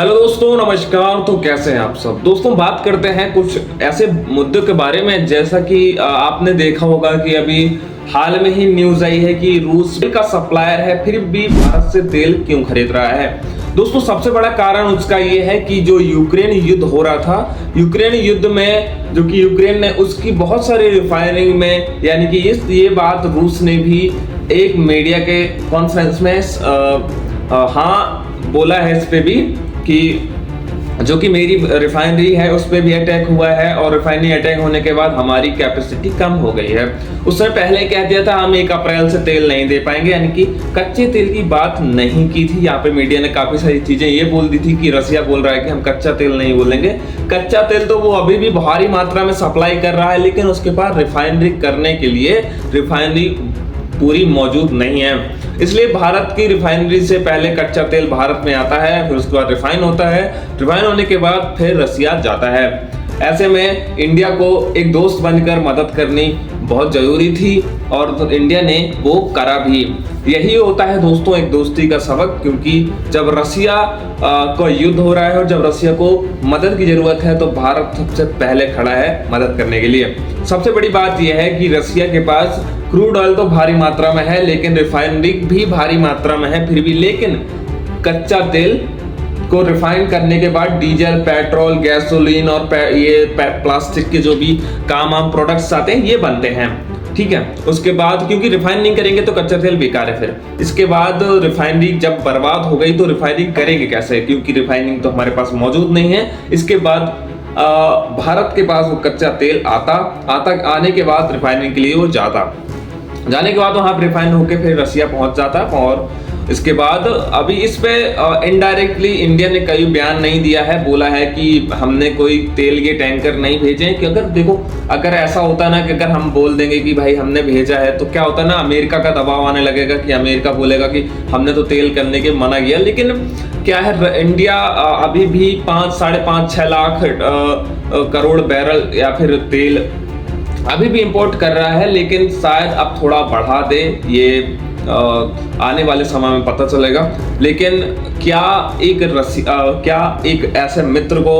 Hello दोस्तों, नमस्कार। तो कैसे हैं आप सब दोस्तों। बात करते हैं कुछ ऐसे मुद्दों के बारे में, जैसा कि आपने देखा होगा कि अभी हाल में ही न्यूज आई है कि रूस का सप्लायर है, फिर भी भारत से तेल क्यों खरीद रहा है। दोस्तों, सबसे बड़ा कारण उसका ये है कि जो यूक्रेन युद्ध हो रहा था, यूक्रेन युद्ध में जो कि यूक्रेन ने उसकी बहुत सारी रिफाइनरी में, यानी कि ये बात रूस ने भी एक मीडिया के कॉन्फ्रेंस में हाँ बोला है इस पे भी कि जो कि मेरी रिफाइनरी है उस पर भी अटैक हुआ है और रिफाइनरी अटैक होने के बाद हमारी कैपेसिटी कम हो गई है। उसने पहले कह दिया था हम 1 अप्रैल से तेल नहीं दे पाएंगे, यानी कि कच्चे तेल की बात नहीं की थी। यहाँ पे मीडिया ने काफी सारी चीजें ये बोल दी थी कि रसिया बोल रहा है कि हम कच्चा तेल नहीं बोलेंगे। कच्चा तेल तो वो अभी भी भारी मात्रा में सप्लाई कर रहा है, लेकिन उसके पास रिफाइनरी करने के लिए रिफाइनरी पूरी मौजूद नहीं है। इसलिए भारत की रिफाइनरी से पहले कच्चा तेल भारत में आता है, फिर उसके बाद रिफाइन होता है, रिफाइन होने के बाद फिर रसिया जाता है। ऐसे में इंडिया को एक दोस्त बनकर मदद करनी बहुत जरूरी थी और इंडिया ने वो करा भी। यही होता है दोस्तों एक दोस्ती का सबक, क्योंकि जब रसिया का युद्ध हो रहा है और जब रसिया को मदद की जरूरत है तो भारत सबसे पहले खड़ा है मदद करने के लिए। सबसे बड़ी बात यह है कि रसिया के पास क्रूड ऑयल तो भारी मात्रा में है, लेकिन रिफाइनरी भी भारी मात्रा में है फिर भी, लेकिन कच्चा तेल को रिफाइन करने के बाद डीजल, पेट्रोल, गैसोलीन और प्लास्टिक के जो भी काम प्रोडक्ट्स आते हैं ये बनते हैं। ठीक है, उसके बाद क्योंकि रिफाइन नहीं करेंगे तो कच्चा तेल बेकार है। फिर इसके बाद रिफाइनरी जब बर्बाद हो गई तो रिफाइनिंग करेंगे कैसे, क्योंकि रिफाइनिंग तो हमारे पास मौजूद नहीं है। इसके बाद भारत के पास वो कच्चा तेल आने के बाद रिफाइनिंग के लिए वो जाने के बाद वहां पर रिफाइन होकर फिर रसिया पहुंच जाता। और इसके बाद अभी इस पे इनडायरेक्टली इंडिया ने कई बयान नहीं दिया है, बोला है कि हमने कोई तेल के टैंकर नहीं भेजे। कि अगर देखो, अगर ऐसा होता ना कि अगर हम बोल देंगे कि भाई हमने भेजा है तो क्या होता ना, अमेरिका का दबाव आने लगेगा कि अमेरिका बोलेगा कि हमने तो तेल करने के मना किया। लेकिन क्या है, इंडिया अभी भी 5-6 लाख करोड़ बैरल या फिर तेल अभी भी इंपोर्ट कर रहा है, लेकिन शायद अब थोड़ा बढ़ा दे, ये आने वाले समय में पता चलेगा। लेकिन क्या एक ऐसे मित्र को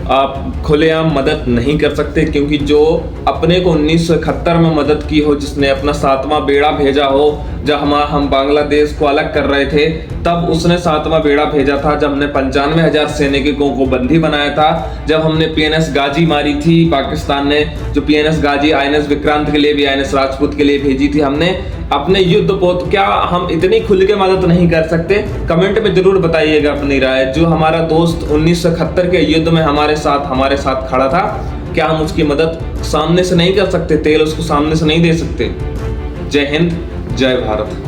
आप खुलेआम मदद नहीं कर सकते, क्योंकि जो अपने को 1971 में मदद की हो, जिसने अपना 7वां बेड़ा भेजा हो, जब हम बांग्लादेश को अलग कर रहे थे तब उसने 7वां बेड़ा भेजा था, जब हमने 95,000 सैनिकों को बंदी बनाया था, जब हमने PNS गाजी मारी थी, पाकिस्तान ने जो PNS गाजी INS विक्रांत के लिए भी INS राजपूत के लिए भेजी थी हमने अपने युद्ध पोत। क्या हम इतनी खुल के मदद नहीं कर सकते? कमेंट में जरूर बताइएगा अपनी राय। जो हमारा दोस्त 1971 के युद्ध में हमारे साथ खड़ा था, क्या हम उसकी मदद सामने से नहीं कर सकते? तेल उसको सामने से नहीं दे सकते? जय हिंद, जय भारत।